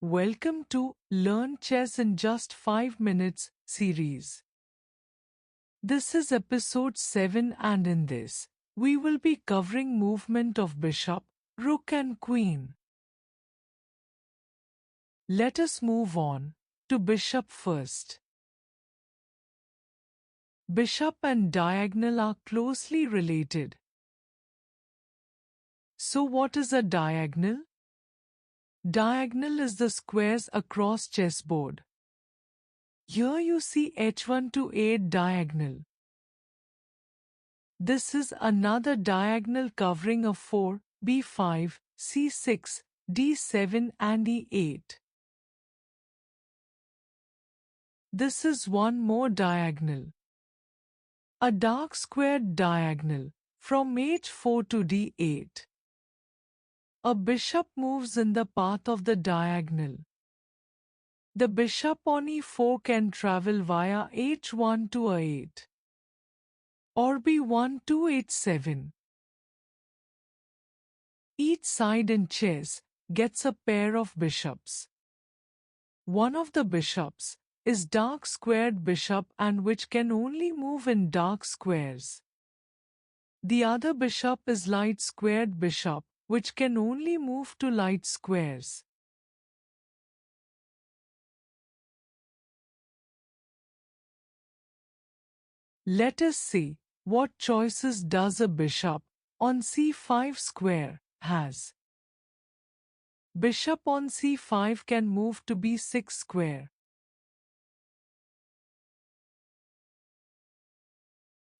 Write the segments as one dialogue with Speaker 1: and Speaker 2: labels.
Speaker 1: Welcome to Learn Chess in Just 5 Minutes series. This is episode 7 and in this, we will be covering movement of bishop, rook and queen. Let us move on to bishop first. Bishop and diagonal are closely related. So what is a diagonal? Diagonal is the squares across chessboard. Here you see h1 to 8 diagonal. This is another diagonal covering a 4, b5, c6, d7 and e8. This is one more diagonal. A dark squared diagonal from h4 to d8. A bishop moves in the path of the diagonal. The bishop on e4 can travel via h1 to a8 or b1 to h7. Each side in chess gets a pair of bishops. One of the bishops is dark squared bishop and which can only move in dark squares. The other bishop is light squared bishop which can only move to light squares. Let us see what choices does a bishop on c5 square has. Bishop on c5 can move to b6 square.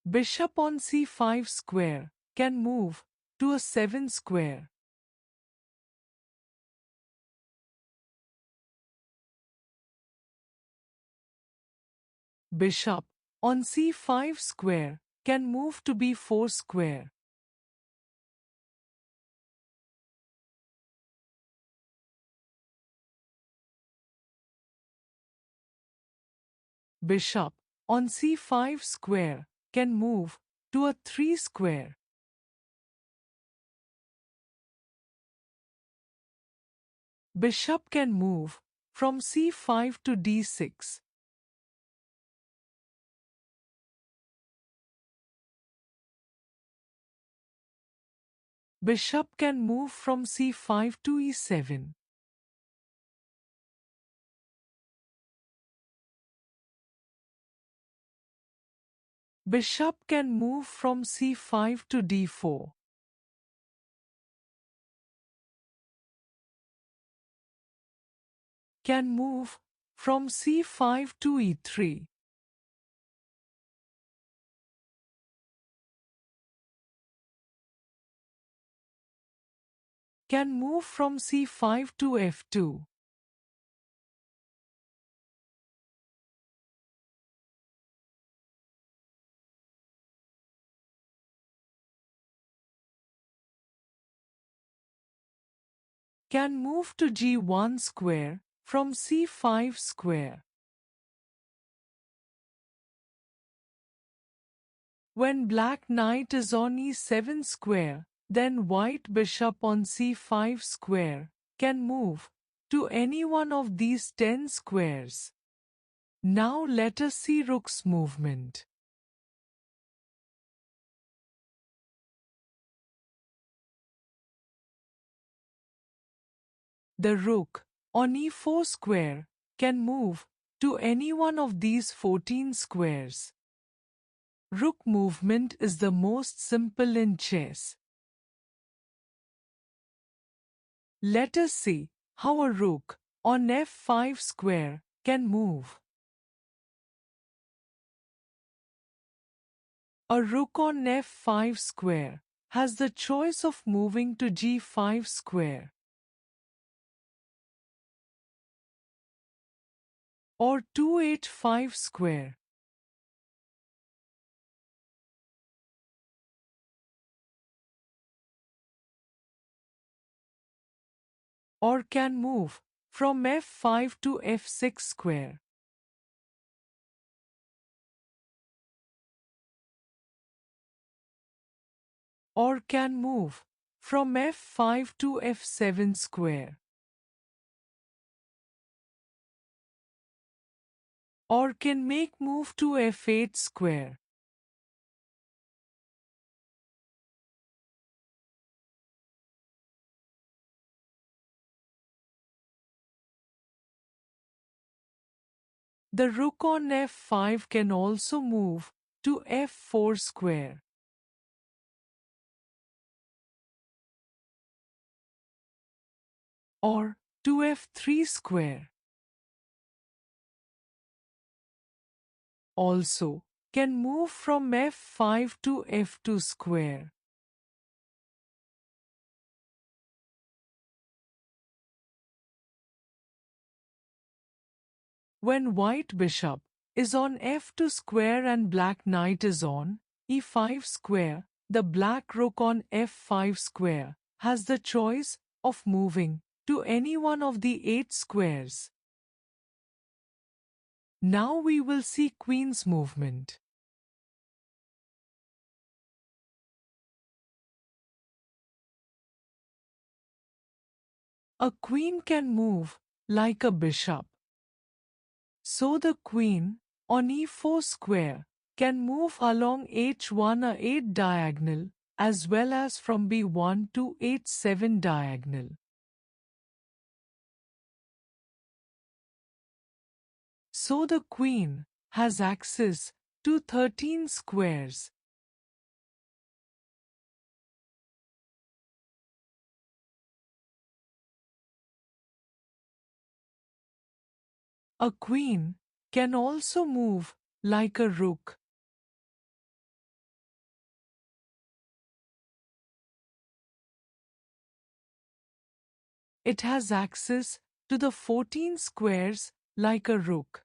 Speaker 1: Bishop on c5 square can move to a 7 square. Bishop on c5 square can move to b4 square. Bishop on c5 square can move to a 3 square. Bishop can move from c5 to d6. Bishop can move from c5 to e7. Bishop can move from c5 to d4. Can move from c5 to e3. Can move from c5 to f2. Can move to g1 square from c5 square. When black knight is on e7 square, then white bishop on c5 square can move to any one of these 10 squares. Now let us see rook's movement. The rook on e4 square can move to any one of these 14 squares. Rook movement is the most simple in chess. Let us see how a rook on f5 square can move. A rook on f5 square has the choice of moving to g5 square or to h5 square. Or can move from f5 to f6 square. Or can move from f5 to f7 square. or can make move to f8 square. The rook on f5 can also move to f4 square. Or to f3 square. Also, can move from f5 to f2 square. When white bishop is on f2 square and black knight is on e5 square, the black rook on f5 square has the choice of moving to any one of the 8 squares. Now we will see queen's movement. A queen can move like a bishop. So the queen on e4 square can move along h1 a 8 diagonal as well as from b1 to h7 diagonal. So the queen has access to 13 squares. A queen can also move like a rook. It has access to the 14 squares like a rook.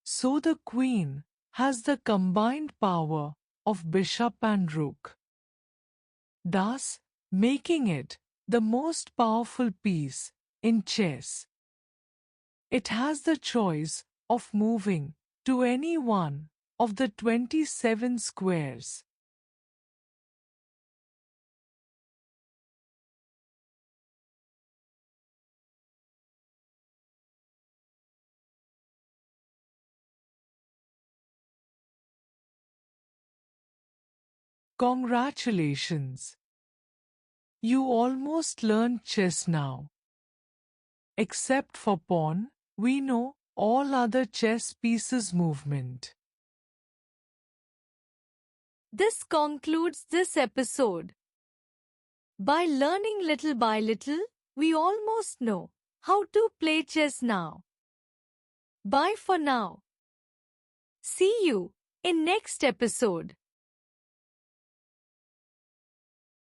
Speaker 1: So the queen has the combined power of bishop and rook, thus making it the most powerful piece in chess. It has the choice of moving to any one of the 27 squares. Congratulations! You almost learned chess now. Except for pawn, we know all other chess pieces movement.
Speaker 2: This concludes this episode. By learning little by little, we almost know how to play chess now. Bye for now. See you in next episode.